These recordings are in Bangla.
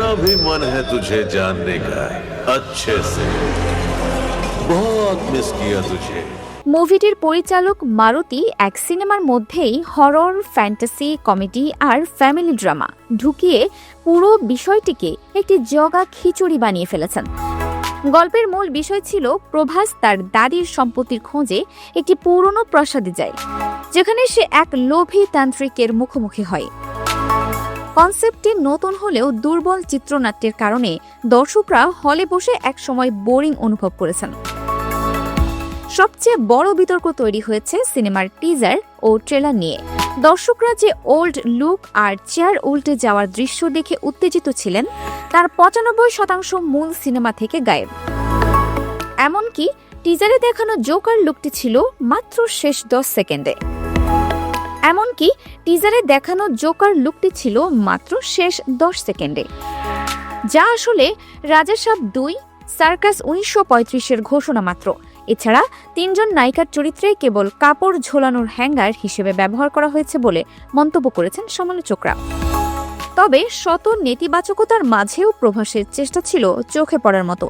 मेरा भी मन है तुझे जानने का अच्छे से बहुत मिस किया तुझे। মুভিটির পরিচালক মারুতি এক সিনেমার মধ্যেই হরর, ফ্যান্টাসি, কমেডি আর ফ্যামিলি ড্রামা ঢুকিয়ে পুরো বিষয়টিকে একটি জগা খিচুড়ি বানিয়ে ফেলেছেন। গল্পের মূল বিষয় ছিল প্রভাস তার দাদির সম্পত্তির খোঁজে একটি পুরনো প্রাসাদে যায়, যেখানে সে এক লোভী তান্ত্রিকের মুখোমুখি হয়। কনসেপ্টটি নতুন হলেও দুর্বল চিত্রনাট্যের কারণে দর্শকরা হলে বসে একসময় বোরিং অনুভব করেছেন। সবচেয়ে বড় বিতর্ক তৈরি হয়েছে সিনেমার টিজার ও ট্রেলার নিয়ে। দর্শকরা যে ওল্ড লুক আর চেয়ার উল্টে যাওয়ার দৃশ্য দেখে উত্তেজিত ছিলেন, তার ৯৫% মূল সিনেমা থেকে গায়েব। এমনকি টিজারে দেখানো জোকার লুকটি ছিল মাত্র শেষ ১০ সেকেন্ডে, যা আসলে রাজা সাব ২ সার্কাস ১৯৩৫-এর ঘোষণা মাত্র। এছাড়া ৩ জন নায়িকার চরিত্রে কেবল কাপড় ঝোলানোর হ্যাঙ্গার হিসেবে ব্যবহার করা হয়েছে বলে মন্তব্য করেছেন সমালোচকরা। তবে শত নেতিবাচকতার মাঝেও প্রভাসের চেষ্টা ছিল চোখে পড়ার মতো।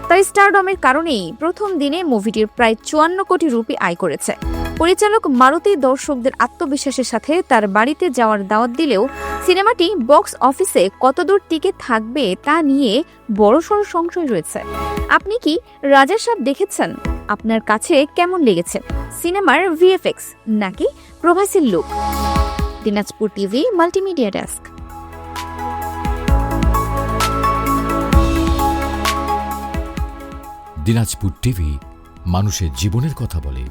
তাই স্টারডমের কারণেই প্রথম দিনে মুভিটির প্রায় ৫৪ কোটি রুপি আয় করেছে। পরিচালক মারুতি দর্শকদের আত্মবিশ্বাসের সাথে তার বাড়িতে যাওয়ার দাওয়াত দিলেও সিনেমাটি বক্স অফিসে কতদূর টিকে থাকবে তা নিয়ে বড়সড় সংশয় রয়েছে। আপনি কি রাজা সাব দেখেছেন? আপনার কাছে কেমন লেগেছে? সিনেমার ভিএফএক্স নাকি প্রভাসের লুক? Dinajpur TV multimedia desk. Dinajpur TV মানুষের জীবনের কথা বলে।